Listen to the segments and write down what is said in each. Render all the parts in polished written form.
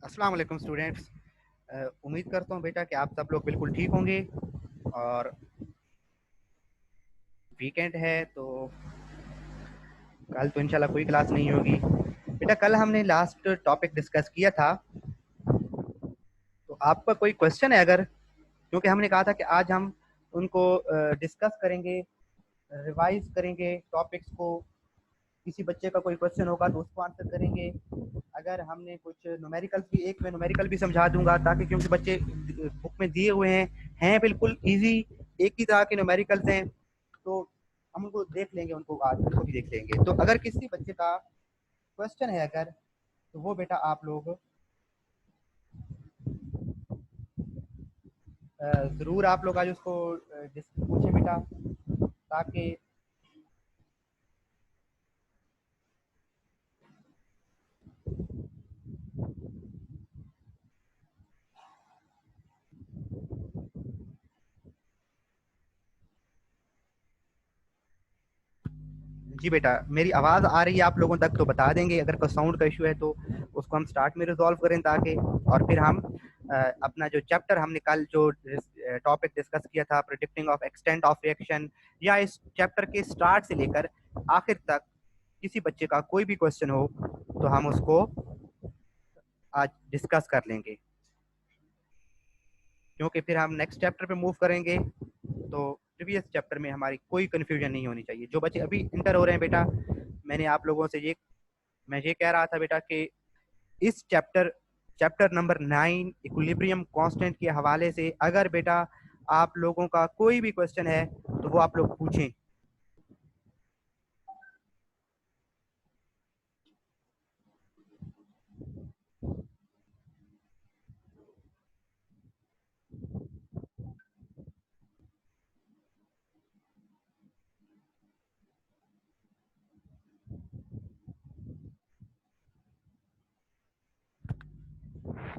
अस्सलाम वालेकुम स्टूडेंट्स। उम्मीद करता हूँ बेटा कि आप सब लोग बिल्कुल ठीक होंगे और वीकेंड है तो कल तो इंशाल्लाह कोई क्लास नहीं होगी। बेटा कल हमने लास्ट टॉपिक डिस्कस किया था, तो आपका कोई क्वेश्चन है अगर, क्योंकि हमने कहा था कि आज हम उनको डिस्कस करेंगे, रिवाइज करेंगे टॉपिक्स को। किसी बच्चे का कोई क्वेश्चन होगा तो उसको आंसर करेंगे। अगर हमने कुछ न्यूमेरिकल्स भी, एक मैं न्यूमेरिकल भी समझा दूंगा ताकि, क्योंकि बच्चे बुक में दिए हुए हैं बिल्कुल इजी, एक ही तरह के न्यूमेरिकल्स हैं, तो हम उनको देख लेंगे, उनको आज उनको भी देख लेंगे। तो अगर किसी बच्चे का क्वेश्चन है अगर, तो वो बेटा आप लोग ज़रूर आप लोग आज उसको पूछें बेटा, ताकि जी बेटा मेरी आवाज़ आ रही है आप लोगों तक तो बता देंगे, अगर कोई साउंड का इशू है तो उसको हम स्टार्ट में रिजॉल्व करें, ताकि और फिर हम अपना जो चैप्टर हमने कल जो टॉपिक डिस्कस किया था, predicting of extent of reaction, या इस चैप्टर के स्टार्ट से लेकर आखिर तक किसी बच्चे का कोई भी क्वेश्चन हो तो हम उसको आज डिस्कस कर लेंगे, क्योंकि फिर हम नेक्स्ट चैप्टर पे मूव करेंगे तो प्रीवियस चैप्टर में हमारी कोई कंफ्यूजन नहीं होनी चाहिए। जो बच्चे अभी इंटर हो रहे हैं बेटा, मैंने आप लोगों से मैं ये कह रहा था बेटा कि इस चैप्टर नंबर 9 इक्विलिब्रियम कांस्टेंट के हवाले से अगर बेटा आप लोगों का कोई भी क्वेश्चन है तो वो आप लोग पूछें।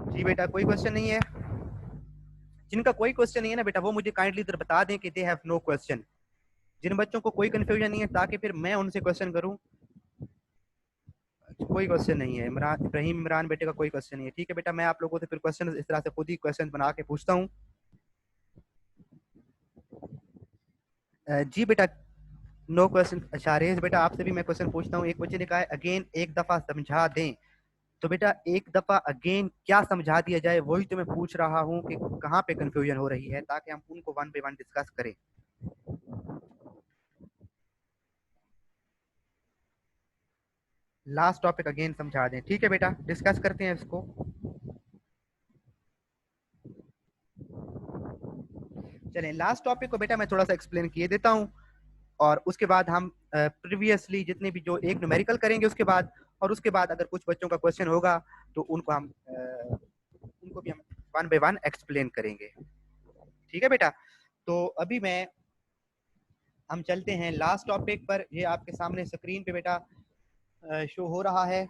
जी बेटा कोई क्वेश्चन नहीं है? जिनका कोई क्वेश्चन नहीं है ना बेटा, वो मुझे काइंडली इधर बता दें कि दे हैव नो क्वेश्चन। जिन बच्चों को कोई कंफ्यूजन नहीं है, ताकि फिर मैं उनसे क्वेश्चन करूं। कोई क्वेश्चन नहीं है इमरान, इब्राहिम इमरान बेटे का कोई क्वेश्चन नहीं है। ठीक है बेटा, मैं आप लोगों से फिर क्वेश्चन इस तरह से खुद ही क्वेश्चन बना के पूछता हूँ। जी बेटा नो क्वेश्चन। अच्छा रेज बेटा आपसे भी मैं क्वेश्चन पूछता हूँ। एक बच्चे ने कहा है अगेन एक दफा समझा दें, तो बेटा एक दफा अगेन क्या समझा दिया जाए, वही तो मैं पूछ रहा हूँ कि कहाँ पे कंफ्यूजन हो रही है, ताकि हम उनको वन बाय वन डिस्कस करें। लास्ट टॉपिक अगेन समझा दें। ठीक है बेटा, डिस्कस करते हैं इसको। चलें लास्ट टॉपिक को बेटा मैं थोड़ा सा एक्सप्लेन किए देता हूँ, और उसके बाद हम प्रीवियसली जितने भी जो एक न्यूमेरिकल करेंगे उसके बाद, और उसके बाद अगर कुछ बच्चों का क्वेश्चन होगा तो उनको भी हम वन बाय वन एक्सप्लेन करेंगे। ठीक है बेटा, तो अभी हम चलते हैं लास्ट टॉपिक पर। ये आपके सामने स्क्रीन पे बेटा शो हो रहा है।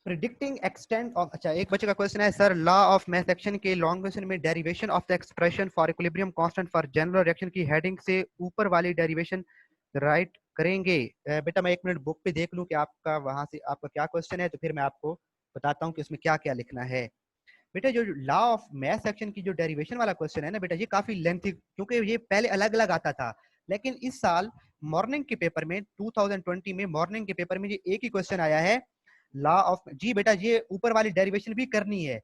प्रिडिक्टिंग एक्सटेंट ऑफ, अच्छा एक बच्चे का क्वेश्चन है sir, law of math section के लॉन्ग क्वेश्चन में derivation of the expression for equilibrium constant for general reaction की हेडिंग से ऊपर वाली डेरिवेशन राइट करेंगे। बेटा मैं एक मिनट बुक पे देख लूं कि आपका वहां से आपका क्या क्वेश्चन है, तो फिर मैं आपको बताता हूँ कि उसमें क्या क्या लिखना है। बेटा जो लॉ ऑफ मैथ सेक्शन की जो डेरिवेशन वाला क्वेश्चन है ना बेटा, ये काफी लेंथी, क्योंकि ये पहले अलग अलग आता था, लेकिन इस साल मॉर्निंग के पेपर में 2020 में मॉर्निंग के पेपर में ये एक ही क्वेश्चन आया है, लॉ ऑफ। जी बेटा ये ऊपर वाली डेरिवेशन भी करनी है,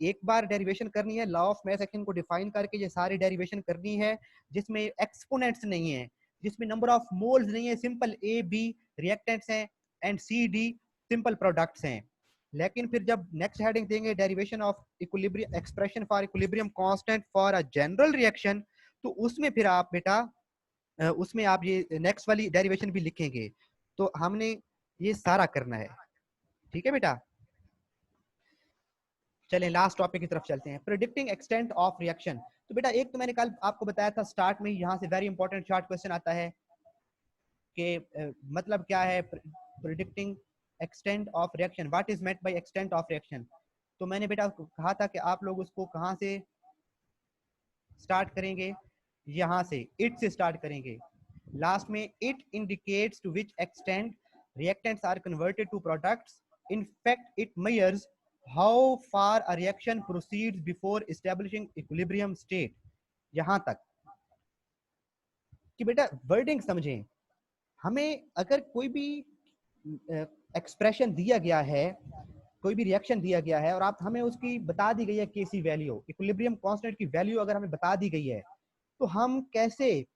एक बार डेरिवेशन करनी है, लॉ ऑफ मैथ सेक्शन को डिफाइन करके ये सारी डेरिवेशन करनी है, जिसमें एक्सपोनेंट्स नहीं है, जिसमें नंबर ऑफ मोल्स नहीं है, सिंपल ए बी रिएक्टेंट्स हैं and C D simple products हैं। लेकिन फिर जब नेक्स्ट हेडिंग देंगे derivation of equilibrium expression for equilibrium constant for a general reaction, तो उसमें फिर आप बेटा उसमें आप ये नेक्स्ट वाली डेरिवेशन भी लिखेंगे, तो हमने ये सारा करना है। ठीक है बेटा, चलें लास्ट टॉपिक की तरफ चलते हैं, प्रिडिक्टिंग एक्सटेंट ऑफ रिएक्शन। तो बेटा एक तो मैंने कल आपको बताया था स्टार्ट में, यहाँ से वेरी इंपॉर्टेंट शॉर्ट क्वेश्चन आता है कि मतलब क्या है predicting extent of reaction, what is meant by extent of reaction. तो मैंने बेटा कहा था कि आप लोग उसको कहाँ से स्टार्ट करेंगे, यहाँ से इट से स्टार्ट करेंगे। लास्ट में it indicates to which extent reactants are converted to products, in fact it measures how far a reaction proceeds before establishing equilibrium state. यहां तक कि बेटा वर्डिंग समझें। हमें अगर कोई भी एक्सप्रेशन दिया गया है, कोई भी रिएक्शन दिया गया है और आप हमें उसकी बता दी गई है केसी वैल्यू, इक्विलिब्रियम कांस्टेंट की वैल्यू अगर हमें बता दी गई है, तो हम कैसे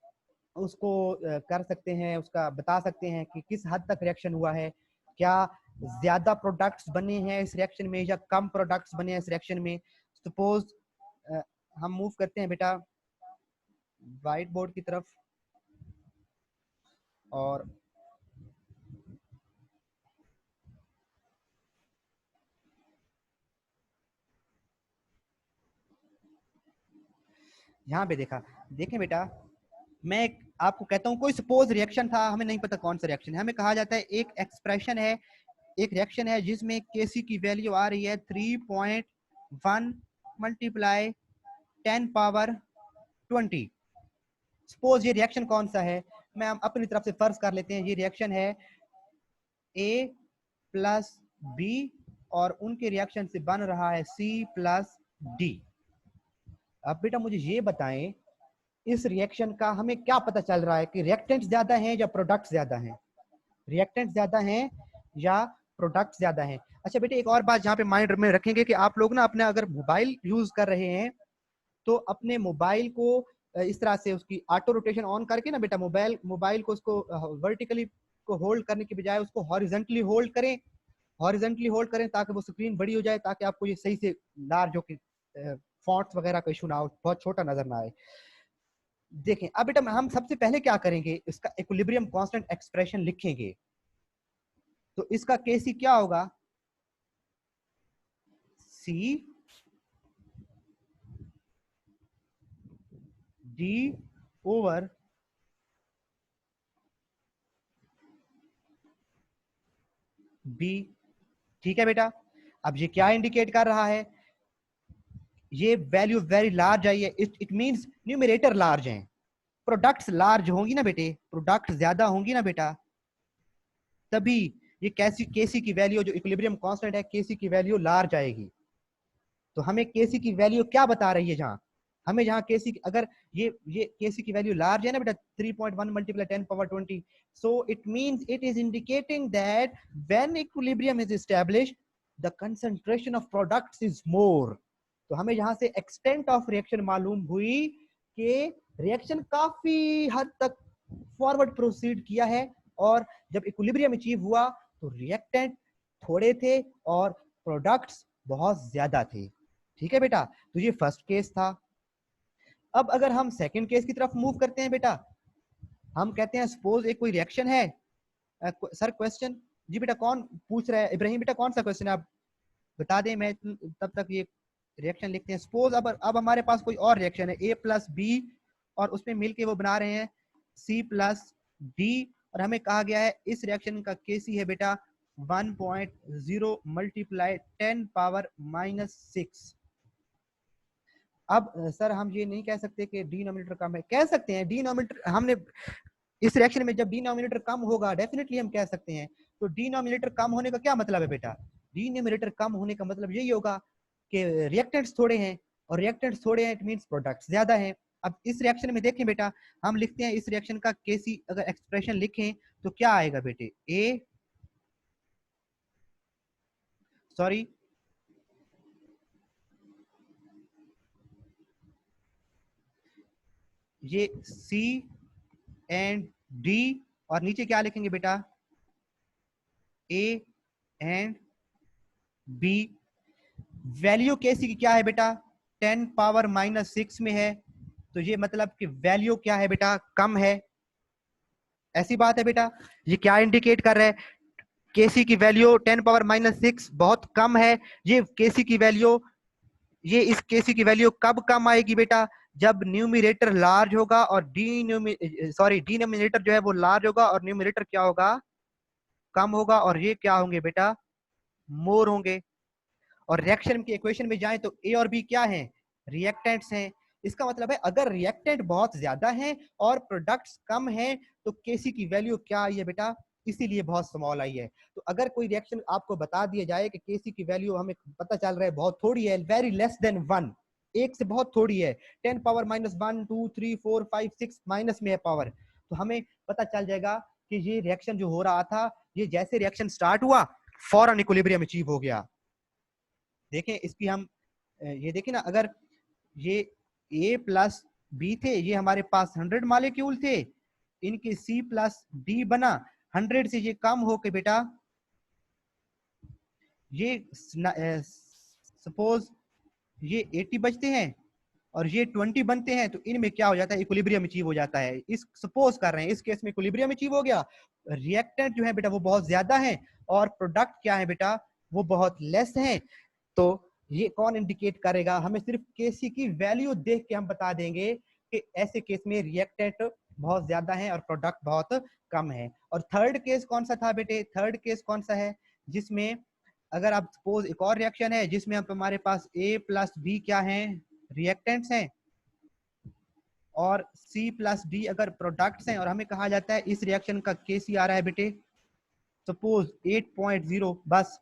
उसको कर सकते हैं, उसका बता सकते हैं कि किस हद तक रिएक्शन हुआ है, क्या ज्यादा प्रोडक्ट्स बने हैं इस रिएक्शन में या कम प्रोडक्ट्स बने हैं इस रिएक्शन में। सपोज हम मूव करते हैं बेटा व्हाइट बोर्ड की तरफ, और यहाँ पे देखें बेटा, मैं आपको कहता हूँ कोई सपोज रिएक्शन था, हमें नहीं पता कौन सा रिएक्शन है, हमें कहा जाता है एक एक्सप्रेशन है, एक रिएक्शन है जिसमें केसी की वैल्यू आ रही है 3.1 मल्टीप्लाई 10 पावर 20। सपोज ये रिएक्शन कौन सा है, मैं हम अपनी तरफ से फर्ज कर लेते हैं ये रिएक्शन है A प्लस बी और उनके रिएक्शन से बन रहा है C प्लस डी। अब बेटा मुझे ये बताएं इस रिएक्शन का हमें क्या पता चल रहा है कि रिएक्टेंट्स ज्यादा हैं या प्रोडक्ट्स ज्यादा हैं, रिएक्टेंट्स ज्यादा हैं या प्रोडक्ट्स ज्यादा हैं। अच्छा बेटे एक और बात जहाँ पे माइंड में रखेंगे कि आप लोग ना अपने अगर मोबाइल यूज कर रहे हैं तो अपने मोबाइल को इस तरह से उसकी ऑटो रोटेशन ऑन करके ना बेटा मोबाइल को उसको वर्टिकली को होल्ड करने की बजाय उसको हॉरिजॉन्टली होल्ड करें, हॉरिजॉन्टली होल्ड करें ताकि वो स्क्रीन बड़ी हो जाए, ताकि आपको ये सही से लार्ज हो के फॉन्ट्स वगैरह का इशू ना हो, बहुत छोटा नजर ना आए। देखें अब बेटा हम सबसे पहले क्या करेंगे, इसका इक्विलिब्रियम कांस्टेंट एक्सप्रेशन लिखेंगे। तो इसका केसी क्या होगा, सी डी ओवर बी। ठीक है बेटा, अब ये क्या इंडिकेट कर रहा है, ये वैल्यू वेरी लार्ज आई है, इट मींस न्यूमरेटर लार्ज है, प्रोडक्ट्स लार्ज होंगी ना बेटे, प्रोडक्ट ज्यादा होंगी ना बेटा, तभी ये केसी की वैल्यू जो इक्विलिब्रियम कांस्टेंट है केसी की वैल्यू लार्ज आएगी। तो हमें केसी की वैल्यू क्या बता रही है, जहां हमें जहां केसी अगर ये केसी की वैल्यू लार्ज है ना बेटा 3.1 multiply 10 power 20, so it means it is indicating that when equilibrium is established the concentration of products is more. तो हमें यहां से एक्सटेंट ऑफ रिएक्शन मालूम हुई कि रिएक्शन काफी हद तक फॉरवर्ड प्रोसीड किया है, और जब इक्विलिब्रियम अचीव हुआ तो रिएक्टेंट थोड़े थे और प्रोडक्ट्स बहुत ज्यादा थे। ठीक है बेटा, तो ये फर्स्ट केस था। अब अगर हम सेकंड केस की तरफ मूव करते हैं बेटा, हम कहते हैं सपोज एक कोई रिएक्शन है। सर क्वेश्चन जी बेटा कौन पूछ रहा है, इब्राहिम बेटा कौन सा क्वेश्चन है आप बता दें, मैं तब तक ये रिएक्शन लिखते हैं। सपोज अब हमारे पास कोई और रिएक्शन है A प्लस बी और उसमें मिलके वो बना रहे हैं C प्लस डी, और हमें कहा गया है इस रिएक्शन का केसी है बेटा 1.0 मल्टीप्लाई 10 पावर -6। अब सर हम ये नहीं कह सकते कि डिनोमिनेटर कम है, कह सकते हैं डिनोमिनेटर, हमने इस रिएक्शन में जब डिनोमिनेटर कम होगा डेफिनेटली हम कह सकते हैं। तो डिनोमिनेटर कम होने का क्या मतलब है बेटा, डिनोमिनेटर कम होने का मतलब यही होगा कि रिएक्टेंट्स थोड़े हैं, और रिएक्टेंट्स थोड़े हैं इट मींस प्रोडक्ट्स ज्यादा हैं। अब इस रिएक्शन में देखें बेटा, हम लिखते हैं इस रिएक्शन का केसी अगर एक्सप्रेशन लिखें तो क्या आएगा बेटे, ए सॉरी ये सी एंड डी, और नीचे क्या लिखेंगे बेटा, ए एंड बी। वैल्यू केसी की क्या है बेटा 10 पावर -6 में है, तो ये मतलब कि वैल्यू क्या है बेटा, कम है, ऐसी बात है बेटा। ये क्या इंडिकेट कर रहा है, केसी की वैल्यू 10 पावर -6 बहुत कम है। ये केसी की वैल्यू, ये इस केसी की वैल्यू कब कम आएगी बेटा, जब न्यूमरेटर लार्ज होगा और डिनोमिनेटर जो है वो लार्ज होगा, और न्यूमरेटर क्या होगा कम होगा और ये क्या होंगे बेटा, मोर होंगे। और रिएक्शन की इक्वेशन में जाएं तो ए और बी क्या है, रिएक्टेंट्स हैं। इसका मतलब है अगर रिएक्टेंट बहुत ज्यादा है और प्रोडक्ट्स कम है तो केसी की वैल्यू क्या आई है बेटा, इसीलिए बहुत स्मॉल आई है। तो अगर कोई रिएक्शन आपको बता दिया जाए कि केसी की वैल्यू हमें पता चल रहा है बहुत थोड़ी है, वेरी लेस देन 1, एक से बहुत थोड़ी है, 10 पावर माइनस 1 2 3 4 5 6 माइनस में है पावर, तो हमें पता चल जाएगा कि ये रिएक्शन जो हो रहा था, ये जैसे रिएक्शन स्टार्ट हुआ फौरन इक्विलिब्रियम अचीव हो गया। देखें इसकी हम ये देखें ना, अगर ये ए प्लस बी थे, ये हमारे पास 100 मालिक्यूल थे, इनके सी प्लस डी बना, 100 से ये कम हो के बेटा ये सपोज ये 80 बचते हैं और ये 20 बनते हैं, तो इनमें क्या हो जाता है, इक्विलिब्रियम अचीव हो जाता है। इस सपोज कर रहे हैं इस केस में इक्विलिब्रियम अचीव हो गया, रिएक्टेंट जो है बेटा वो बहुत ज्यादा है और प्रोडक्ट क्या है बेटा, वो बहुत लेस है। तो ये कौन इंडिकेट करेगा, हमें सिर्फ केसी की वैल्यू देख के हम बता देंगे कि ऐसे केस में रिएक्टेंट बहुत ज्यादा है और प्रोडक्ट बहुत कम है। और थर्ड केस कौन सा था बेटे, थर्ड केस कौन सा है, जिसमें अगर आप सपोज एक और रिएक्शन है जिसमें आप हमारे पास ए प्लस बी क्या है, रिएक्टेंट्स हैं, और सी प्लस डी अगर प्रोडक्ट्स हैं, और हमें कहा जाता है इस रिएक्शन का केसी आ रहा है बेटे सपोज 8.0, बस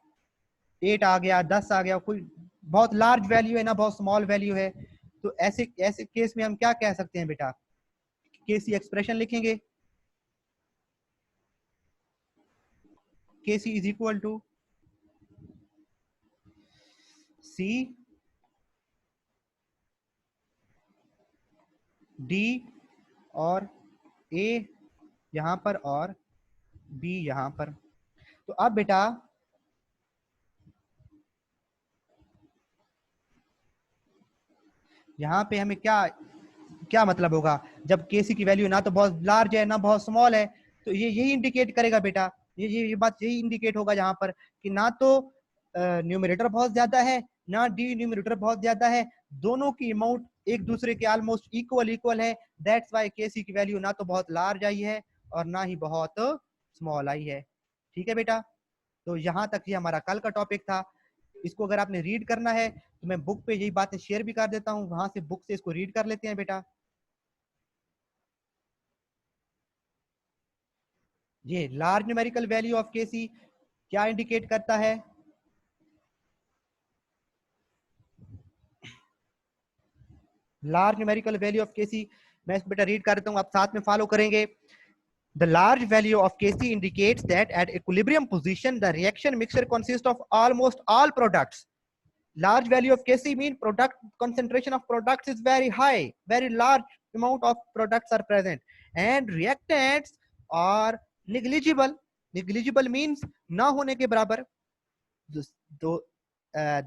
8 आ गया, 10 आ गया, कोई बहुत लार्ज वैल्यू है ना बहुत स्मॉल वैल्यू है, तो ऐसे ऐसे केस में हम क्या कह सकते हैं बेटा, केसी एक्सप्रेशन लिखेंगे, KC is equal to C D और ए यहां पर और बी यहां पर। तो अब बेटा यहाँ पे हमें क्या क्या मतलब होगा, जब केसी की वैल्यू ना तो बहुत लार्ज है ना बहुत स्मॉल है, तो ये यही इंडिकेट करेगा बेटा, ये बात यही इंडिकेट होगा जहां पर कि ना तो न्यूमरेटर बहुत ज्यादा है ना डिन्यूमरेटर बहुत ज्यादा है, दोनों की अमाउंट एक दूसरे के ऑलमोस्ट इक्वल इक्वल है। दैट्स व्हाई केसी की वैल्यू ना तो बहुत लार्ज आई है और ना ही बहुत स्मॉल आई है। ठीक है बेटा, तो यहाँ तक ये हमारा कल का टॉपिक था। इसको अगर आपने रीड करना है तो मैं बुक पे यही बातें शेयर भी कर देता हूँ, वहां से बुक से इसको रीड कर लेते हैं बेटा। ये large numerical value of KC क्या इंडिकेट करता है, large numerical value of KC, मैं इसको बेटा रीड कर देता हूँ, आप साथ में फॉलो करेंगे। The large value of Kc indicates that at equilibrium position, the reaction mixture consists of almost all products. Large value of Kc means product concentration of products is very high, very large amount of products are present, and reactants are negligible. Negligible means ना होने के बराबर। तो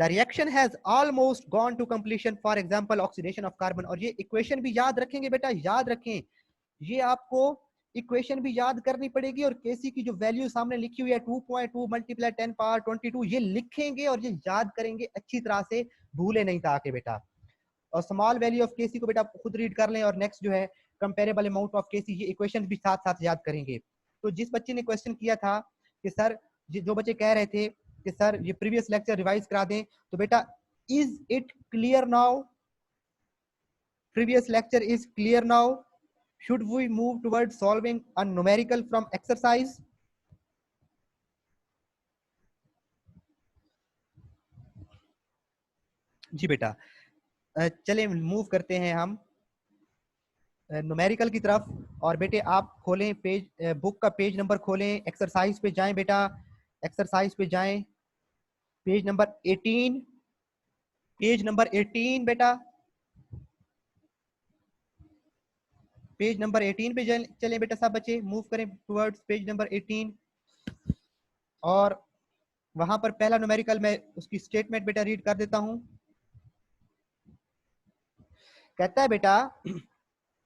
the reaction has almost gone to completion, for example oxidation of carbon। और ये equation भी याद रखेंगे बेटा, याद रखें, ये आपको इक्वेशन भी याद करनी पड़ेगी और केसी की जो वैल्यू सामने लिखी हुई है 2.2 मल्टीप्लाई 10 पावर 22, ये लिखेंगे और ये याद करेंगे अच्छी तरह से, भूले नहीं था आके बेटा। और स्मॉल वैल्यू ऑफ केसी को बेटा खुद रीड कर लें, और नेक्स्ट जो है कंपेरेबल अमाउंट ऑफ केसी, ये इक्वेशन भी साथ साथ याद करेंगे। तो जिस बच्चे ने क्वेश्चन किया था कि सर, जो बच्चे कह रहे थे कि सर ये प्रीवियस लेक्चर रिवाइज करा दें, तो बेटा is it clear now, previous lecture is clear now, should we move towards solving a numerical from exercise? जी बेटा, चलिए मूव करते हैं हम न्यूमेरिकल की तरफ। और बेटे आप खोलें पेज, बुक का पेज नंबर खोलें, एक्सरसाइज पे जाएं बेटा, एक्सरसाइज पे जाएं, पेज नंबर 18, पेज नंबर 18 बेटा, पेज नंबर 18 पे चलें बेटा, सब बच्चे मूव करें टुवर्ड्स पेज नंबर 18। और वहां पर पहला न्यूमेरिकल मैं उसकी स्टेटमेंट बेटा रीड कर देता हूं। कहता है बेटा,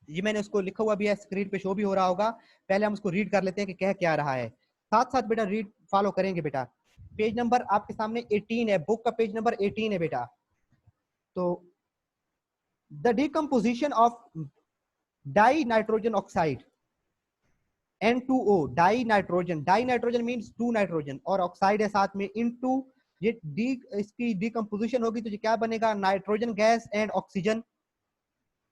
ये मैंने उसको लिखा हुआ भी है, स्क्रीन पे शो भी हो रहा होगा, पहले हम उसको रीड कर लेते हैं कि कह क्या रहा है, साथ साथ बेटा रीड फॉलो करेंगे बेटा। पेज नंबर आपके सामने 18 है, बुक का पेज नंबर 18 है बेटा। तो the decomposition of di nitrogen oxide N2O die nitrogen, die nitrogen means 2 nitrogen, और ऑक्साइड है साथ में, इनटू ये डी, इसकी डिकम्पोजिशन होगी तो ये क्या बनेगा, nitrogen gas and oxygen,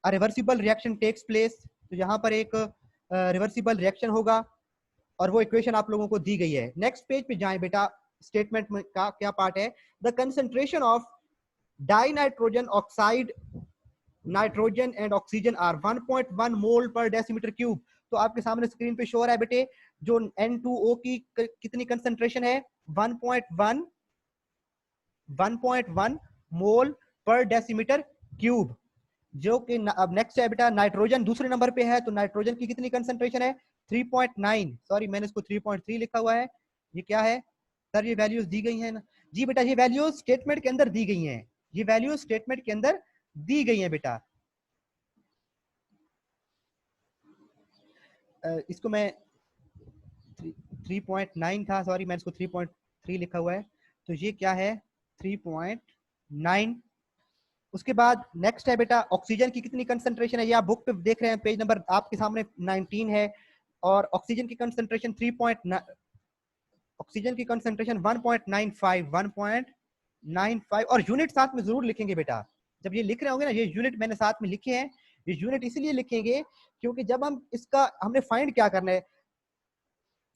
a reversible reaction takes place. तो यहाँ पर एक रिवर्सिबल रिएक्शन होगा, और वो इक्वेशन आप लोगों को दी गई है। नेक्स्ट पेज पे जाएं बेटा, स्टेटमेंट में का क्या पार्ट है, the concentration of di nitrogen oxide, nitrogen and oxygen are 1.1 mole per decimetre cube. तो आपके सामने स्क्रीन पे शो हो रहा है बेटे, जो N2O की कितनी कंसंट्रेशन है, 1.1 मोल पर डेसीमीटर क्यूब। जो कि अब नेक्स्ट है बेटा, नाइट्रोजन दूसरे नंबर पे है, तो नाइट्रोजन की कितनी कंसंट्रेशन है, 3.9, सॉरी मैंने इसको 3.3 लिखा हुआ है, ये क्या है सर, ये वैल्यूज दी गई हैं ना जी बेटा, ये वैल्यूज स्टेटमेंट के अंदर दी गई हैं, ये वैल्यूज स्टेटमेंट के अंदर दी गई हैं बेटा। इसको मैं 3.9 था, सॉरी मैंने इसको 3.3 लिखा हुआ है, तो ये क्या है 3.9। उसके बाद नेक्स्ट है बेटा, ऑक्सीजन की कितनी कंसंट्रेशन है, ये आप बुक पे देख रहे हैं, पेज नंबर आपके सामने 19 है, और ऑक्सीजन की कंसंट्रेशन 3.9, ऑक्सीजन की कंसंट्रेशन 1.95 और यूनिट साथ में जरूर लिखेंगे बेटा, जब ये लिख रहे होंगे ना, ये यूनिट मैंने साथ में लिखे हैं, ये यूनिट इसलिए लिखेंगे क्योंकि जब हम इसका, हमने फाइंड क्या करना है,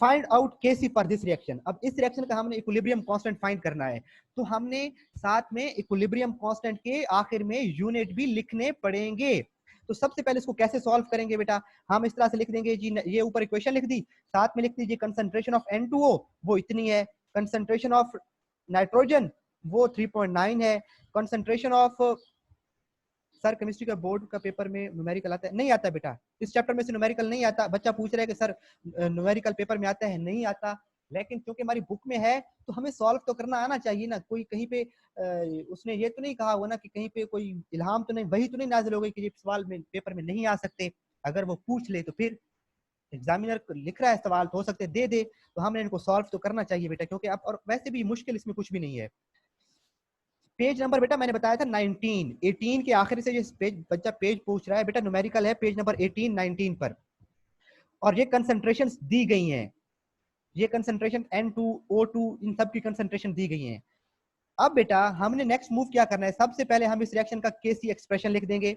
find out KC for this reaction. अब इस रिएक्शन का हमने इक्विलिब्रियम कांस्टेंट फाइंड करना है, तो हमने साथ में इक्विलिब्रियम कांस्टेंट के आखिर में यूनिट भी लिखने पड़ेंगे। तो सबसे पहले इसको कैसे सॉल्व करेंगे बेटा, हम इस तरह से लिख देंगे जी, ये ऊपर इक्वेशन लिख दी, साथ में लिख दीजिए कंसंट्रेशन ऑफ N2O वो इतनी है, कंसंट्रेशन ऑफ नाइट्रोजन वो 3.9 है, कंसंट्रेशन ऑफ, सर केमिस्ट्री का बोर्ड का पेपर में न्यूमेरिकल आता है, नहीं आता बेटा, इस चैप्टर में से न्यूमेरिकल नहीं आता। बच्चा पूछ रहा है कि सर न्यूमेरिकल पेपर में आता है, नहीं आता, लेकिन क्योंकि हमारी बुक में है तो हमें सॉल्व तो करना आना चाहिए ना। कोई कहीं पे उसने ये तो नहीं कहा हुआ ना कि कहीं पे कोई इल्हाम तो नहीं, वही तो नहीं नाजिल हो गई कि ये सवाल में पेपर में नहीं आ सकते। अगर वो पूछ ले तो फिर एग्जामिनर लिख रहा है सवाल, तो हो सकते दे दे, तो हमने इनको सॉल्व तो करना चाहिए बेटा, क्योंकि अब और वैसे भी मुश्किल इसमें कुछ भी नहीं है। पेज नंबर बेटा मैंने बताया था 19, 18 के आखिर से ये पेज, बच्चा पेज पूछ रहा है बेटा, न्यूमेरिकल है पेज नंबर 18, 19 पर, और ये कंसंट्रेशन दी गई हैं, ये कंसंट्रेशन N2O2 इन सब की कंसंट्रेशन दी गई हैं। अब बेटा हमने नेक्स्ट मूव क्या करना है, सबसे पहले हम इस रिएक्शन का केसी एक्सप्रेशन लिख देंगे।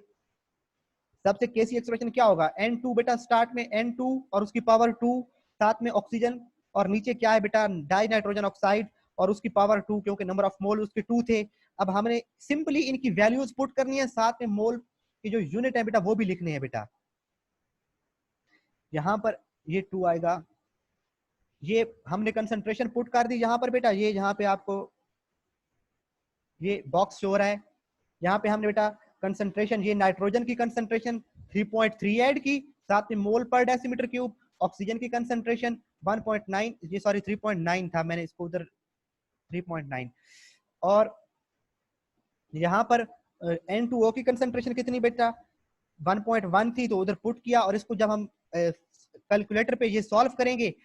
सबसे केसी एक्सप्रेशन क्या होगा, N2 बेटा स्टार्ट में N2 और उसकी पावर 2, साथ में ऑक्सीजन, और नीचे क्या है बेटा, डाई नाइट्रोजन ऑक्साइड और उसकी पावर 2, क्योंकि नंबर ऑफ मोल उसके 2 थे। अब हमने सिंपली इनकी वैल्यूज पुट करनी है, साथ में मोल की जो यूनिट है बेटा वो भी लिखने हैं बेटा। यहाँ पर ये 2 आएगा, ये हमने कंसंट्रेशन पुट कर दी यहाँ पर बेटा, ये यहाँ पे आपको ये बॉक्स शो हो रहा है, यहाँ पे हमने बेटा कंसंट्रेशन, ये नाइट्रोजन की कंसंट्रेशन 3.3 ऐड की, साथ में मोल पर डेसीमीटर क्यूब, ऑक्सीजन की कंसंट्रेशन 1.9, ये सॉरी 3.9 था, मैंने इसको उधर 3.9, और यहाँ पर N2O की कंसंट्रेशन कितनी बेटा 1.1 थी, तो उधर पुट किया, और इसको जब हम कैलकुलेटर पे ये सॉल्व करेंगे,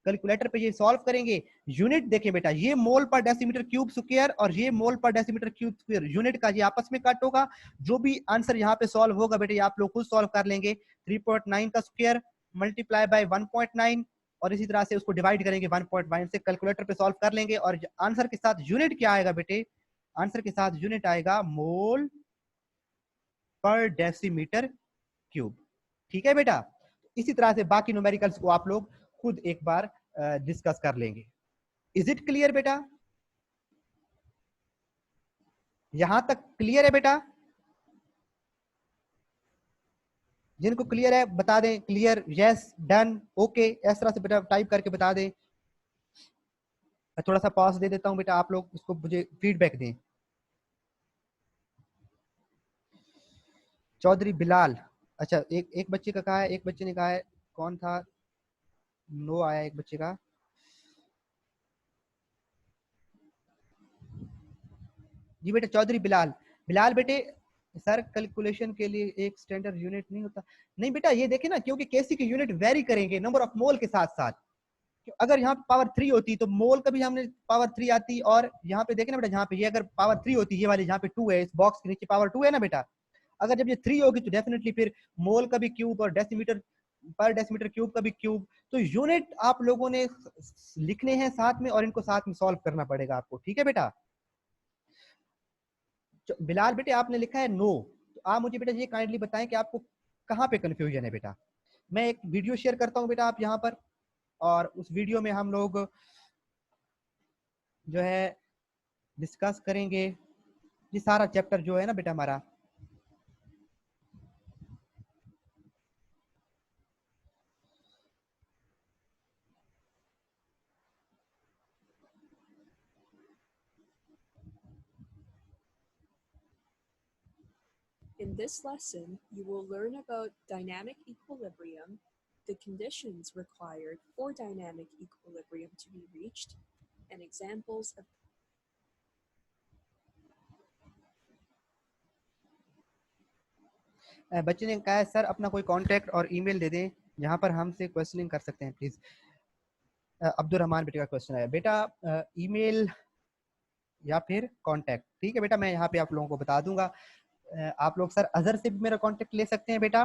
कैलकुलेटर पे ये सॉल्व करेंगे, यूनिट देखें बेटा, ये मोल पर डेसीमीटर क्यूब स्क्वायर और ये मोल per decimetre cube square, unit का ये आपस में कट होगा। जो भी आंसर यहाँ पे सॉल्व होगा बेटा, ये आप लोग खुद सॉल्व कर लेंगे, 3.9 का स्क्वायर मल्टीप्लाई बाय 1.9, और इसी तरह से उसको डिवाइड करेंगे 1.1 से, कैलकुलेटर पे सॉल्व कर लेंगे, और आंसर के साथ यूनिट क्या आएगा बेटे, आंसर के साथ यूनिट आएगा मोल पर डेसीमीटर क्यूब। ठीक है बेटा, इसी तरह से बाकी न्यूमेरिकल्स को आप लोग खुद एक बार डिस्कस कर लेंगे। इज इट क्लियर बेटा, यहां तक क्लियर है बेटा? जिनको क्लियर है बता दें, क्लियर, यस, डन, ओके, इस तरह से बेटा टाइप करके बता दें। मैं थोड़ा सा पॉज दे देता हूं बेटा, आप लोग इसको मुझे फीडबैक दें। चौधरी बिलाल, अच्छा एक बच्चे का कहा है, एक बच्चे ने कहा है, कौन था, नो आया एक बच्चे का, जी बेटा चौधरी बिलाल, बिलाल बेटे सर कैलकुलेशन के लिए एक स्टैंडर्ड यूनिट नहीं होता, नहीं बेटा ये देखे ना, क्योंकि केसी की यूनिट वेरी करेंगे नंबर ऑफ मोल के साथ साथ। अगर यहाँ पे पावर 3 होती तो मोल का भी हमने पावर 3 आती, और यहाँ पे देखे ना बेटा, यहाँ पे ये अगर पावर 3 होती, ये वाली जहाँ पे 2 है, इस बॉक्स के नीचे पावर 2 है ना बेटा, अगर जब ये 3 होगी तो डेफिनेटली फिर मोल का भी क्यूब और डेसीमीटर पर डेसीमीटर क्यूब का भी क्यूब। तो यूनिट आप लोगों ने लिखने हैं साथ में और इनको साथ में सॉल्व करना पड़ेगा आपको, ठीक है बेटा। बिलाल बेटे आपने लिखा है नो, तो आप मुझे बेटा ये काइंडली बताएं कि आपको कहाँ पे कंफ्यूजन है बेटा। मैं एक वीडियो शेयर करता हूँ बेटा आप यहाँ पर, और उस वीडियो में हम लोग जो है डिस्कस करेंगे ये सारा चैप्टर जो है ना बेटा हमारा। In this lesson, you will learn about dynamic equilibrium, the conditions required for dynamic equilibrium to be reached, and examples of बच्चे ने कहा है सर अपना कोई कांटेक्ट और ईमेल दे दें जहां पर हमसे क्वेश्चनिंग कर सकते हैं प्लीज। अब्दुल रहमान बेटे का क्वेश्चन है बेटा, ईमेल या फिर कांटेक्ट। ठीक है बेटा, मैं यहाँ पे आप लोगों को बता दूंगा। आप लोग सर अजहर से भी मेरा कांटेक्ट ले सकते हैं बेटा।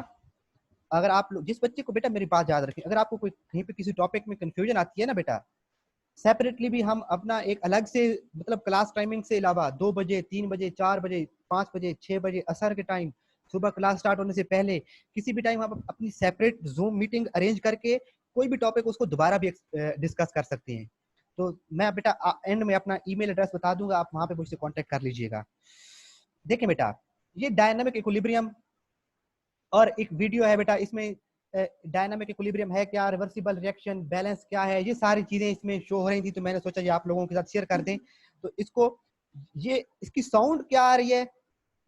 अगर आप लोग जिस बच्चे को बेटा मेरी बात याद रखें, अगर आपको कोई कहीं पे किसी टॉपिक में कंफ्यूजन आती है ना बेटा, सेपरेटली भी हम अपना एक अलग से मतलब क्लास टाइमिंग से अलावा 2 बजे 3 बजे 4 बजे 5 बजे 6 बजे असर के टाइम, सुबह क्लास स्टार्ट होने से पहले किसी भी टाइम आप अपनी सेपरेट जूम मीटिंग अरेंज करके कोई भी टॉपिक उसको दोबारा भी डिस्कस कर सकते हैं। तो मैं बेटा एंड में अपना ईमेल एड्रेस बता दूंगा, आप वहां पे मुझसे कांटेक्ट कर लीजिएगा। देखिए बेटा, ये डायनामिक इक्विलिब्रियम और एक वीडियो है बेटा, इसमें डायनामिक इक्विलिब्रियम है क्या, रिवर्सिबल रिएक्शन, बैलेंस क्या है, ये सारी चीजें इसमें शो हो रही थी, तो मैंने सोचा ये आप लोगों के साथ शेयर कर दें। तो इसको ये इसकी साउंड क्या आ रही है,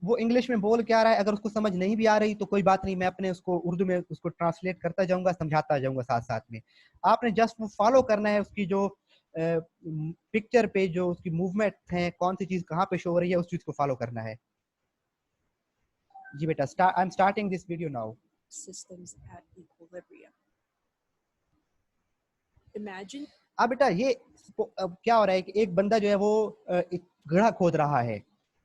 वो इंग्लिश में बोल क्या रहा है, अगर उसको समझ नहीं भी आ रही तो कोई बात नहीं, मैं अपने उसको उर्दू में उसको ट्रांसलेट करता जाऊंगा, समझाता जाऊंगा साथ साथ में। आपने जस्ट वो फॉलो करना है, उसकी जो पिक्चर पे जो उसकी मूवमेंट है, कौन सी चीज कहाँ पे शो हो रही है, उस चीज को फॉलो करना है। जी बेटा, I am starting this video now. systems at equilibrium. Imagine अब बेटा ये अब क्या हो रहा है कि एक बंदा जो है वो एक गड्ढा खोद रहा है,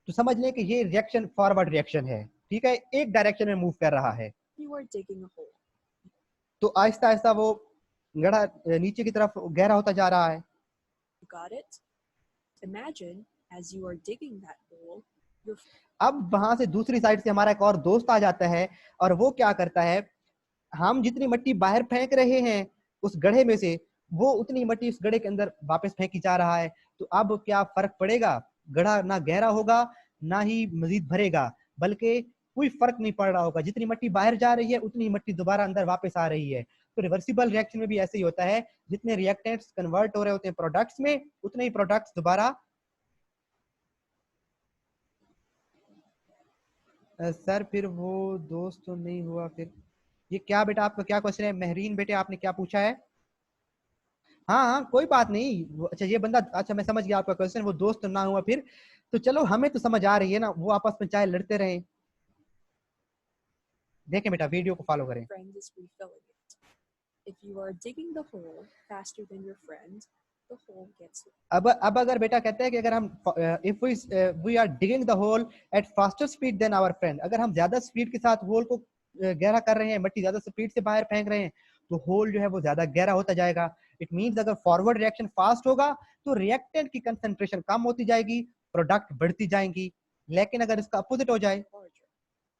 तो समझ लें कि ये रिएक्शन फॉरवर्ड रिएक्शन है, ठीक है, एक डायरेक्शन में मूव कर रहा है। you are digging a hole. तो आहिस्ता आहिस्ता वो गड्ढा नीचे की तरफ गहरा होता जा रहा है। You got it? Imagine as you are digging that hole, your अब वहां से दूसरी साइड से हमारा एक और दोस्त आ जाता है, और वो क्या करता है, हम जितनी मिट्टी बाहर फेंक रहे हैं उस गड्ढे में से, वो उतनी मिट्टी उस गड्ढे के अंदर वापस फेंकी जा रहा है। तो अब क्या फर्क पड़ेगा, गड्ढा ना गहरा होगा ना ही मजीद भरेगा, बल्कि कोई फर्क नहीं पड़ रहा होगा, जितनी मिट्टी बाहर जा रही है उतनी मिट्टी दोबारा अंदर वापस आ रही है। तो रिवर्सिबल रिएक्शन में भी ऐसे ही होता है, जितने रिएक्टेंट्स कन्वर्ट हो रहे होते हैं प्रोडक्ट्स में, उतने ही प्रोडक्ट्स दोबारा सर फिर वो दोस्त तो नहीं हुआ फिर। ये क्या बेटा आपका क्या क्वेश्चन है महरीन बेटे, आपने क्या पूछा है? हाँ हाँ कोई बात नहीं, अच्छा ये बंदा, अच्छा मैं समझ गया आपका क्वेश्चन, वो दोस्त तो ना हुआ फिर। तो चलो हमें तो समझ आ रही है ना, वो आपस में चाहे लड़ते रहे। देखें बेटा वीडियो को फॉलो करें। friend is refilling it. If you are digging the hole faster than your friend, the hole gets अब अगर बेटा कहते हैं कि अगर हम if we are digging the hole at faster speed than our friend, अगर हम ज्यादा स्पीड के साथ होल को गहरा कर रहे हैं, मिट्टी ज्यादा स्पीड से बाहर फेंक रहे हैं, तो होल जो है वो ज्यादा गहरा होता जाएगा। इट मींस अगर फॉरवर्ड रिएक्शन फास्ट होगा तो रिएक्टेंट की कंसंट्रेशन कम होती जाएगी, प्रोडक्ट बढ़ती जाएंगी। लेकिन अगर इसका अपोजिट हो जाए, larger.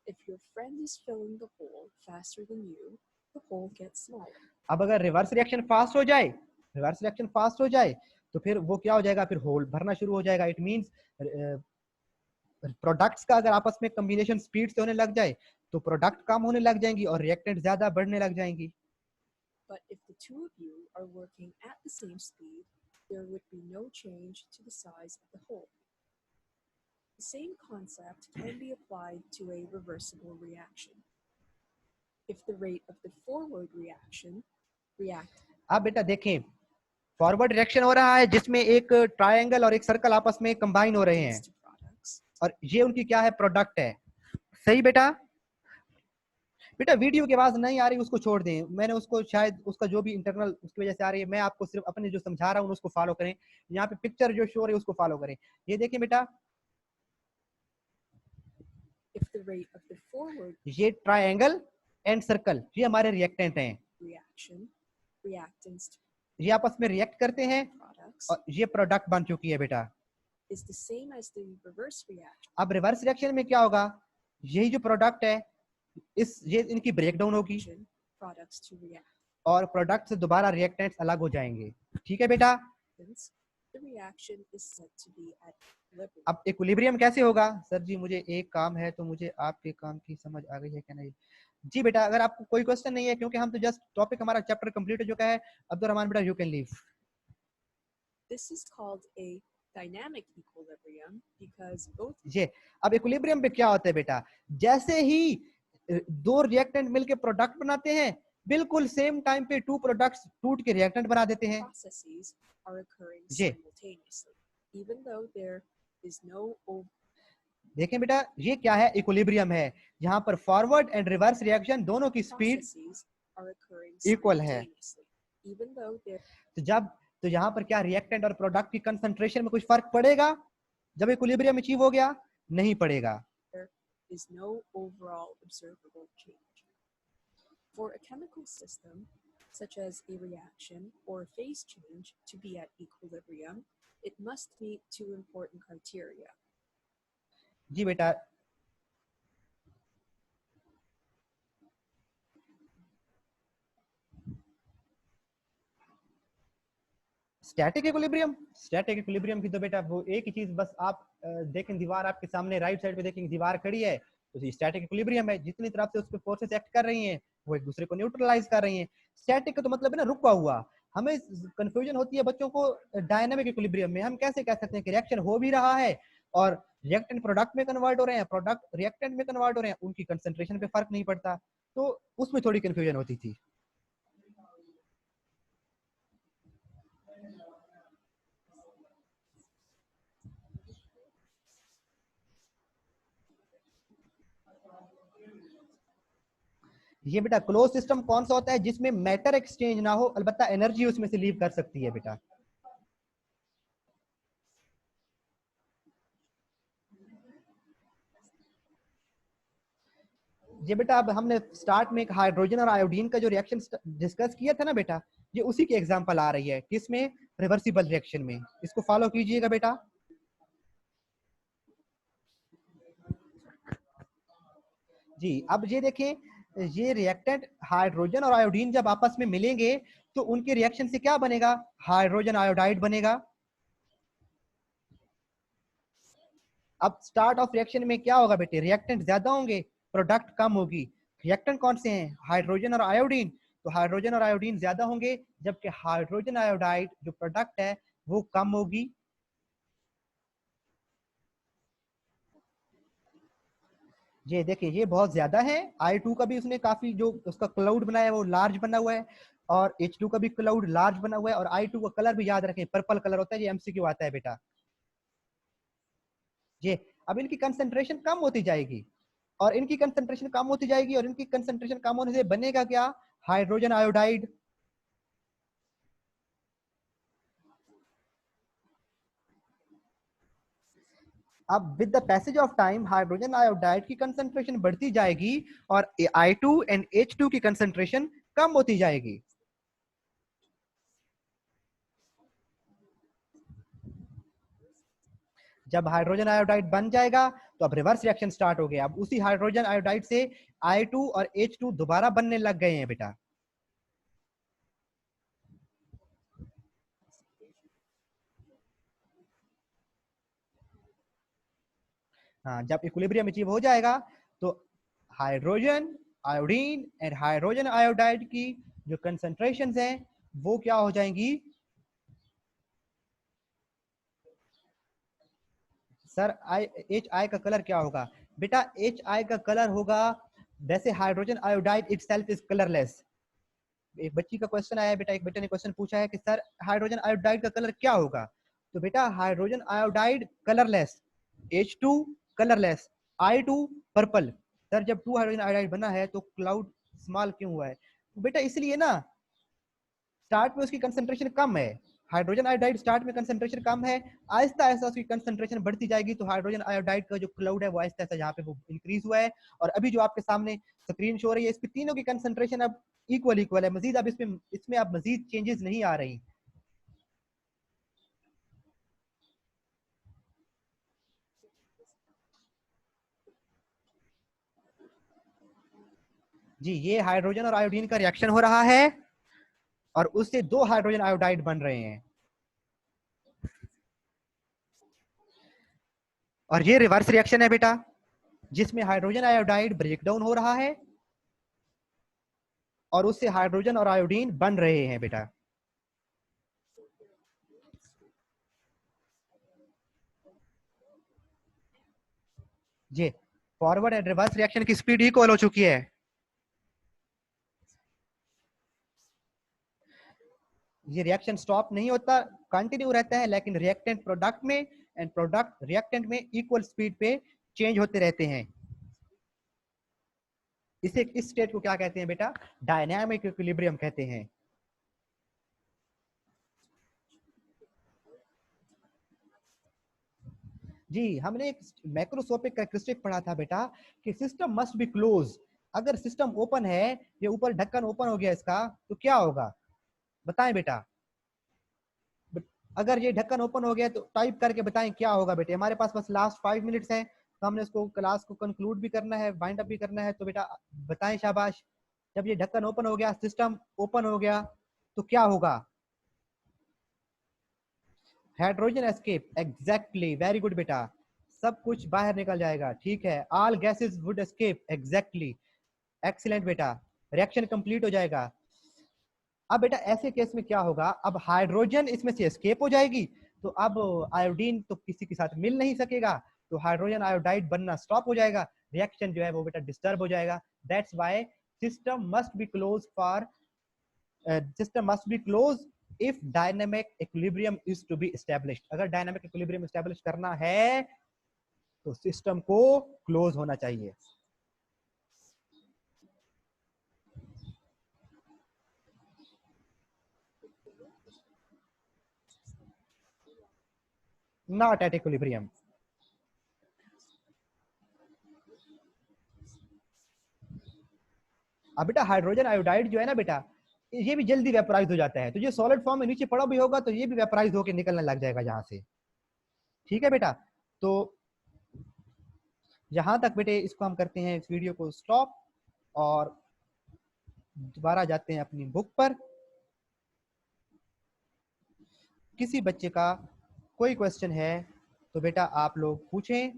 If your friend is filling the hole faster than you, the hole gets smaller. अब अगर रिवर्स रिएक्शन फास्ट हो जाए, रिवर्स रिएक्शन फास्ट हो जाए, तो फिर वो क्या हो जाएगा, फिर होल भरना शुरू हो जाएगा। इट मींस प्रोडक्ट्स का अगर आपस में कॉम्बिनेशन स्पीड से होने लग जाए तो प्रोडक्ट कम होने लग जाएंगी और रिएक्टेंट ज्यादा बढ़ने लग जाएंगी। But if the two of you are working at the same speed, there would be no change to the size of the hole. The same concept can be applied to a reversible reaction. If the rate of the forward reaction react अब बेटा देखें, forward reaction हो रहा है जिसमें एक triangle और एक सर्कल आपस में कंबाइन हो रहे हैं, these two products, और ये उनकी क्या है, प्रोडक्ट है। सही बेटा, बेटा वीडियो की आवाज नहीं आ रही उसको छोड़ दें, मैंने उसको शायद उसका जो भी इंटरनल उसकी वजह से आ रही है, मैं आपको सिर्फ अपने जो समझा रहा हूँ उसको फॉलो करें। यहाँ पे पिक्चर जो शो हो रही है उसको फॉलो करें। ये देखिए बेटा, if the rate of the forward ये ट्रायंगल एंड सर्कल ये हमारे रिएक्टेंट हैं, reaction, reactants to ये आपस में रिएक्ट करते हैं products और ये प्रोडक्ट बन चुकी है बेटा। is the same as the reverse reaction. अब रिवर्स रिएक्शन में क्या होगा, यही जो प्रोडक्ट है ये इनकी ब्रेक डाउन होगी Products to react. और प्रोडक्ट से दोबारा रिएक्टेंट्स अलग हो जाएंगे। ठीक है बेटा। Hence, the reaction is said to be at equilibrium. अब इक्विलिब्रियम कैसे होगा? सर जी मुझे एक काम है, तो मुझे आपके काम की समझ आ गई है क्या नहीं? जी बेटा, अगर आपको कोई क्वेश्चन नहीं है, क्योंकि हम तो जस्ट टॉपिक हमारा चैप्टर कंप्लीट हो चुका है। अब्दुल रहमान बेटा, you can leave. This is called a dynamic equilibrium because both ये अब इक्विलिब्रियम पे क्या होता है बेटा, जैसे ही दो रिएक्टेंट मिलके प्रोडक्ट बनाते हैं, बिल्कुल सेम टाइम पे टू प्रोडक्ट्स टूट के रिएक्टेंट बना देते हैं। processes are occurring ji. simultaneously, even though there is no देखें बेटा, ये क्या है, इक्विलिब्रियम है, यहाँ पर फॉरवर्ड एंड रिवर्स रिएक्शन दोनों की speed processes are occurring equal है। simultaneously, even though there तो यहाँ पर क्या रिएक्टेंट और प्रोडक्ट की कंसंट्रेशन में कुछ फर्क पड़ेगा जब इक्विलिब्रियम अचीव हो गया? नहीं पड़ेगा। is no overall observable change. For a chemical system, such as a reaction or a phase change, to be at equilibrium, it must meet two important criteria. जी बेटा, स्टैटिक इक्विलिब्रियम की तो बेटा वो एक ही चीज, बस आप देखें दीवार आपके सामने राइट साइड पे देखें दीवार खड़ी है, तो ये स्टैटिक इक्विलिब्रियम है। जितनी तरफ से उस पे फोर्सेस एक्ट कर रही हैं वो एक दूसरे को न्यूट्रलाइज कर रही हैं। स्टैटिक का तो मतलब है ना रुका हुआ। हमें कंफ्यूजन होती है बच्चों को डायनामिक इक्विलिब्रियम में। हम कैसे कह सकते हैं कि रिएक्शन हो भी रहा है और रिएक्टेंट प्रोडक्ट में कन्वर्ट हो रहे हैं, प्रोडक्ट रिएक्टेंट में कन्वर्ट हो रहे हैं, उनकी कंसंट्रेशन पे फर्क नहीं पड़ता। तो उसमें थोड़ी कंफ्यूजन होती थी। ये बेटा क्लोज सिस्टम कौन सा होता है जिसमें मैटर एक्सचेंज ना हो, अलबत्ता एनर्जी उसमें से लीव कर सकती है बेटा? ये बेटा अब हमने स्टार्ट में हाइड्रोजन और आयोडीन का जो रिएक्शन डिस्कस किया था ना बेटा, ये उसी की एग्जांपल आ रही है। किसमें? रिवर्सिबल रिएक्शन में। इसको फॉलो कीजिएगा बेटा। जी अब ये देखें, ये रिएक्टेंट हाइड्रोजन और आयोडीन जब आपस में मिलेंगे तो उनके रिएक्शन से क्या बनेगा? हाइड्रोजन आयोडाइड बनेगा। अब स्टार्ट ऑफ रिएक्शन में क्या होगा बेटे? रिएक्टेंट ज्यादा होंगे, प्रोडक्ट कम होगी। रिएक्टेंट कौन से हैं? हाइड्रोजन और आयोडीन। तो हाइड्रोजन और आयोडीन ज्यादा होंगे, जबकि हाइड्रोजन आयोडाइड जो प्रोडक्ट है वो कम होगी। ये देखिए ये बहुत ज्यादा है। I2 का भी उसने काफी जो उसका क्लाउड बनाया है वो लार्ज बना हुआ है, और H2 का भी क्लाउड लार्ज बना हुआ है, और I2 का कलर भी याद रखें पर्पल कलर होता है। ये MCQ आता है बेटा। ये अब इनकी कंसंट्रेशन कम होती जाएगी और इनकी कंसंट्रेशन कम होती जाएगी, और इनकी कंसंट्रेशन कम होने से बनेगा क्या? Hydrogen iodide. अब with the passage of time hydrogen iodide की कंसंट्रेशन बढ़ती जाएगी और I2 एंड H2 की कंसंट्रेशन कम होती जाएगी। जब हाइड्रोजन आयोडाइड बन जाएगा तो अब रिवर्स रिएक्शन स्टार्ट हो गया। अब उसी हाइड्रोजन आयोडाइड से I2 और H2 दोबारा बनने लग गए हैं बेटा। हाँ, जब इक्विलिब्रियम अचीव हो जाएगा तो hydrogen iodine and hydrogen iodide की जो कंसंट्रेशंस हैं वो क्या हो जाएंगी? सर HI का कलर क्या होगा बेटा? HI का कलर होगा, वैसे hydrogen iodide itself is colourless. एक बच्ची का क्वेश्चन आया है बेटा, एक बेटे ने क्वेश्चन पूछा है कि सर हाइड्रोजन आयोडाइड का कलर क्या होगा? तो बेटा hydrogen iodide colourless, H2 colourless, I2 purple. Sir जब 2 हाइड्रोजन आयोडाइड बना है तो क्लाउड स्मॉल क्यों हुआ है? तो बेटा इसलिए ना, स्टार्ट में उसकी कंसंट्रेशन कम है हाइड्रोजन आयोडाइड स्टार्ट में कंसंट्रेशन कम है, आहिस्ता आहिस्ता उसकी कंसंट्रेशन बढ़ती जाएगी, तो हाइड्रोजन आयोडाइड का जो क्लाउड है वो आहिस्ता आहिस्ता यहाँ पे वो इंक्रीज हुआ है। और अभी जो आपके सामने स्क्रीन शो हो रही है, इसमें तीनों की कंसंट्रेशन अब इक्वल है, मजीद अब इसमें अब मजीद चेंजेस नहीं आ रही। जी, ये हाइड्रोजन और आयोडीन का रिएक्शन हो रहा है और उससे 2 हाइड्रोजन आयोडाइड बन रहे हैं, और ये रिवर्स रिएक्शन है बेटा, जिसमें हाइड्रोजन आयोडाइड ब्रेक डाउन हो रहा है और उससे हाइड्रोजन और आयोडीन बन रहे हैं बेटा। जी, फॉरवर्ड एंड रिवर्स रिएक्शन की स्पीड इक्वल हो चुकी है। ये रिएक्शन स्टॉप नहीं होता, कंटिन्यू रहता है, लेकिन रिएक्टेंट प्रोडक्ट में एंड प्रोडक्ट रिएक्टेंट में इक्वल स्पीड पे चेंज होते रहते हैं। इस स्टेट को क्या कहते हैं बेटा? डायनामिक इक्विलिब्रियम कहते हैं। जी, हमने एक मैक्रोस्कोपिक कैरेक्टरिस्टिक पढ़ा था बेटा कि सिस्टम मस्ट बी क्लोज। अगर सिस्टम ओपन है, ये ऊपर ढक्कन ओपन हो गया इसका, तो क्या होगा बताएं बेटा? अगर ये ढक्कन ओपन हो गया तो टाइप करके बताएं क्या होगा बेटे। हमारे पास बस लास्ट 5 मिनट्स हैं, तो हमने इसको क्लास को कंक्लूड भी करना है, वाइंड अप भी करना है, तो बेटा बताएं शाबाश। जब ये ढक्कन ओपन हो गया, सिस्टम ओपन हो गया, तो क्या होगा? Hydrogen escape, exactly, very good बेटा, सब कुछ बाहर निकल जाएगा, ठीक है। All gases would escape, exactly, excellent बेटा, रिएक्शन कंप्लीट हो जाएगा। अब बेटा ऐसे केस में क्या होगा? अब हाइड्रोजन इसमें से एस्केप हो जाएगी, तो अब आयोडीन तो किसी के साथ मिल नहीं सकेगा, तो हाइड्रोजन आयोडाइड बनना स्टॉप हो जाएगा, रिएक्शन जो है वो बेटा डिस्टर्ब हो जाएगा। That's why system must be close for system must be close if dynamic equilibrium is to be established. अगर डायनामिक इक्विलिब्रियम एस्टैब्लिश करना है तो सिस्टम को क्लोज होना चाहिए। Not at equilibrium. अब बेटा हाइड्रोजन आयोडाइड जो है ना बेटा, ये भी जल्दी वेपराइज हो जाता है, तो ये सॉलिड फॉर्म में नीचे पड़ा भी होगा तो ये भी वेपराइज होकर निकलने लग जाएगा यहाँ से, ठीक है बेटा। तो यहाँ तक बेटे इसको हम करते हैं इस वीडियो को स्टॉप और दोबारा जाते हैं अपनी बुक पर। किसी बच्चे का कोई क्वेश्चन है तो बेटा आप लोग पूछें,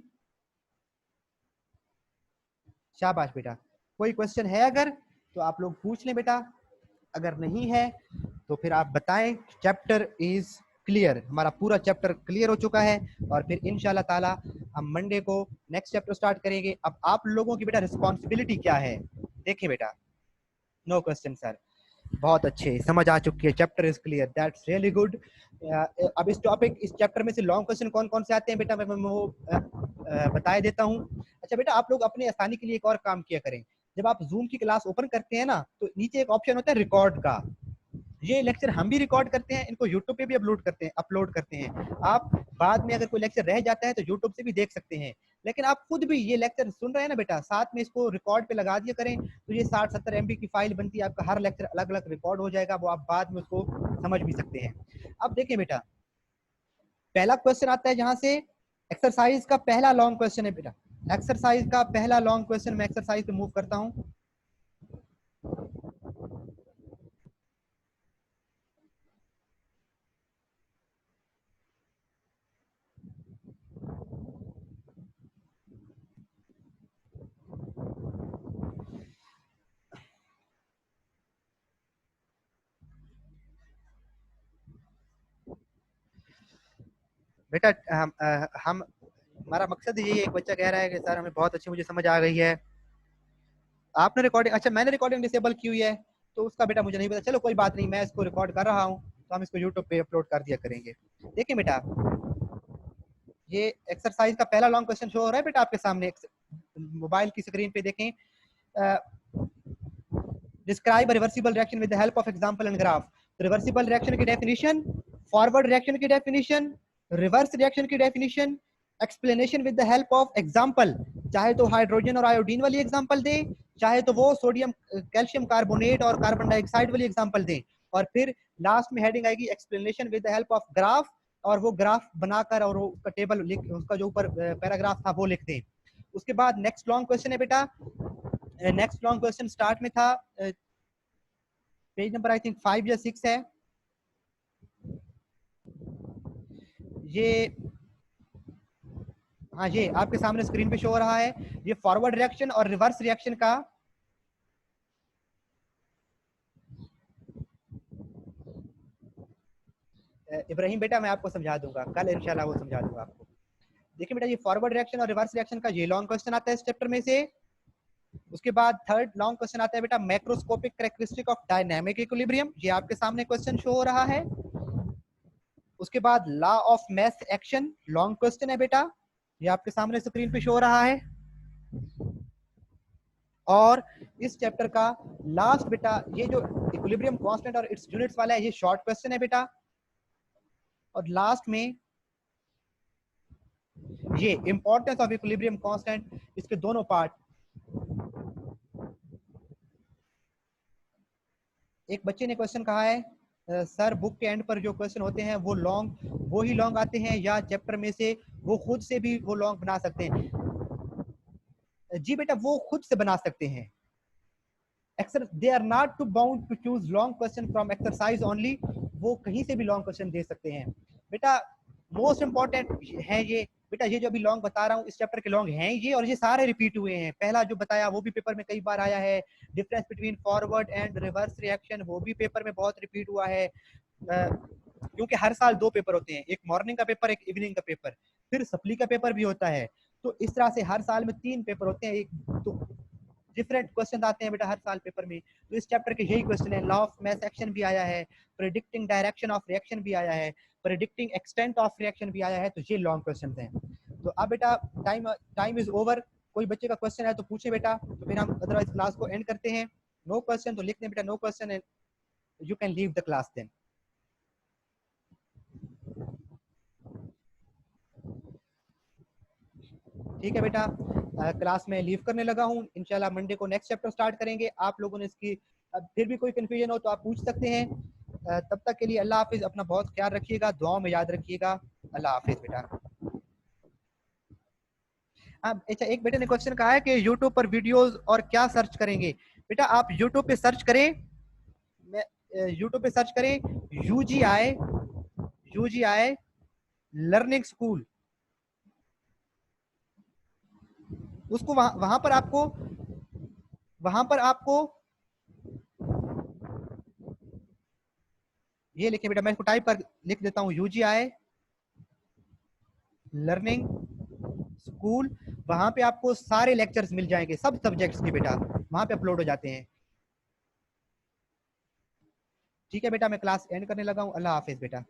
शाबाश बेटा। कोई क्वेश्चन है अगर तो आप लोग पूछ लें बेटा, अगर नहीं है तो फिर आप बताएं। चैप्टर इज क्लियर, हमारा पूरा चैप्टर क्लियर हो चुका है और फिर इंशाल्लाह ताला हम मंडे को नेक्स्ट चैप्टर स्टार्ट करेंगे। अब आप लोगों की बेटा रिस्पॉन्सिबिलिटी क्या है, देखिए बेटा। नो क्वेश्चन सर, बहुत अच्छे, समझ आ चुकी है, chapter is clear, that's really good. अब इस चैप्टर में से लॉन्ग क्वेश्चन कौन कौन से आते हैं बेटा मैं वो बता देता हूँ। अच्छा बेटा, आप लोग अपने आसानी के लिए एक और काम किया करें, जब आप जूम की क्लास ओपन करते हैं ना तो नीचे एक ऑप्शन होता है रिकॉर्ड का। ये लेक्चर हम भी रिकॉर्ड करते हैं, इनको यूट्यूब पे भी अपलोड करते हैं। आप बाद में अगर कोई लेक्चर रह जाता है तो यूट्यूब से भी देख सकते हैं, लेकिन आप खुद भी ये लेक्चर सुन रहे हैं ना बेटा, साथ में इसको रिकॉर्ड पे लगा दिया करें, तो ये 60-70 MB की फाइल बनती है, आपका हर लेक्चर अलग अलग रिकॉर्ड हो जाएगा, वो आप बाद में उसको समझ भी सकते हैं। अब देखिए बेटा, पहला क्वेश्चन आता है जहां से एक्सरसाइज का पहला लॉन्ग क्वेश्चन है बेटा। एक्सरसाइज का पहला लॉन्ग क्वेश्चन, मैं एक्सरसाइज पे मूव करता हूं। बेटा हम हमारा मकसद यही है, एक बच्चा कह रहा है कि सर हमें बहुत अच्छी मुझे समझ आ गई है। आपने रिकॉर्डिंग, अच्छा मैंने रिकॉर्डिंग डिसेबल की हुई है तो उसका बेटा मुझे नहीं पता, चलो कोई बात नहीं, मैं इसको रिकॉर्ड कर रहा हूँ तो हम इसको यूट्यूब पे अपलोड कर दिया करेंगे। देखिए बेटा, ये एक्सरसाइज का पहला लॉन्ग क्वेश्चन शो हो रहा है बेटा आपके सामने, मोबाइल की स्क्रीन पे देखें। Describe reversible reaction with the help of example and graph. Reversible reaction की डेफिनेशन, फॉरवर्ड रिएक्शन की डेफिनेशन, रिवर्स रिएक्शन की definition, explanation with the help of example, चाहे तो हाइड्रोजन और आयोडीन वाली एग्जांपल दें, चाहे तो वो सोडियम कैल्शियम कार्बोनेट और कार्बन डाइऑक्साइड वाली एग्जांपल दें, और फिर लास्ट में हेडिंग आएगी explanation with the help of graph, और वो ग्राफ बनाकर और उसका टेबल लिख, उसका जो ऊपर पैराग्राफ था वो लिख दें। उसके बाद नेक्स्ट लॉन्ग क्वेश्चन है बेटा, नेक्स्ट लॉन्ग क्वेश्चन स्टार्ट में था पेज नंबर आई थिंक 5 या 6 है ये, हाँ ये आपके सामने स्क्रीन पे शो हो रहा है, ये फॉरवर्ड रिएक्शन और रिवर्स रिएक्शन का इब्राहिम बेटा मैं आपको समझा दूंगा कल, इंशाल्लाह वो समझा दूंगा आपको। देखिए बेटा, ये फॉरवर्ड रिएक्शन और रिवर्स रिएक्शन का ये लॉन्ग क्वेश्चन आता है इस चैप्टर में से। उसके बाद थर्ड लॉन्ग क्वेश्चन आता है बेटा macroscopic characteristic of dynamic equilibrium, ये आपके सामने क्वेश्चन शो हो रहा है। उसके बाद law of mass action, long question है बेटा, ये आपके सामने स्क्रीन पे शो हो रहा है। और इस चैप्टर का लास्ट बेटा ये जो इक्विलिब्रियम कांस्टेंट और इट्स यूनिट्स वाला है, ये शॉर्ट क्वेश्चन है बेटा। और लास्ट में ये इंपॉर्टेंस ऑफ इक्विलिब्रियम कांस्टेंट, इसके दोनों पार्ट। एक बच्चे ने क्वेश्चन कहा है सर बुक के एंड पर जो क्वेश्चन होते हैं वो लॉन्ग, वो ही लॉन्ग आते हैं या चैप्टर में से वो खुद से भी वो लॉन्ग बना सकते हैं? जी बेटा, वो खुद से बना सकते हैं। They are not to bound to choose long question from exercise only, वो कहीं से भी लॉन्ग क्वेश्चन दे सकते हैं बेटा। मोस्ट इंपॉर्टेंट है ये बेटा, ये जो अभी लॉन्ग बता रहा हूँ इस चैप्टर के लॉन्ग हैं ये, और ये सारे रिपीट हुए हैं। पहला जो बताया वो भी पेपर में कई बार आया है, difference between forward and reverse reaction, वो भी पेपर में बहुत रिपीट हुआ है। क्योंकि हर साल 2 पेपर होते हैं, एक मॉर्निंग का पेपर, एक इवनिंग का पेपर, फिर सप्ली का पेपर भी होता है। तो इस तरह से हर साल में 3 पेपर होते हैं, एक तो डिफरेंट क्वेश्चन आते हैं बेटा हर साल पेपर में। तो इस चैप्टर के यही क्वेश्चन है। लॉ ऑफ मास एक्शन भी आया है, प्रेडिक्टिंग डायरेक्शन ऑफ रिएक्शन भी आया है, प्रेडिक्टिंग एक्सटेंट ऑफ रिएक्शन भी आया है। तो ये लॉन्ग क्वेश्चन हैं। तो अब बेटा टाइम इज ओवर। कोई बच्चे का क्वेश्चन है तो पूछे बेटा, तो फिर हम अदरवाइज क्लास को एंड करते हैं। नो क्वेश्चन तो लिख दें बेटा, no question and you can leave the class then. ठीक है बेटा, क्लास में लीव करने लगा हूँ। इंशाल्लाह मंडे को नेक्स्ट चैप्टर स्टार्ट करेंगे। आप लोगों ने इसकी फिर भी कोई कंफ्यूजन हो तो आप पूछ सकते हैं। तब तक के लिए अल्लाह हाफिज, अपना बहुत ख्याल रखिएगा, दुआओं में याद रखिएगा। अल्लाह हाफिज बेटा। अच्छा, एक बेटे ने क्वेश्चन कहा है कि यूट्यूब पर वीडियोस और क्या सर्च करेंगे? बेटा आप यूट्यूब पे सर्च करें, यूट्यूब पे सर्च करें यूजीआई लर्निंग स्कूल। उसको वहां पर आपको ये लिखे बेटा, मैं इसको टाइप कर लिख देता हूँ, यूजीआई लर्निंग स्कूल। वहां पे आपको सारे लेक्चर्स मिल जाएंगे, सब सब्जेक्ट्स के बेटा वहां पे अपलोड हो जाते हैं। ठीक है बेटा, मैं क्लास एंड करने लगा हूँ। अल्लाह हाफिज बेटा।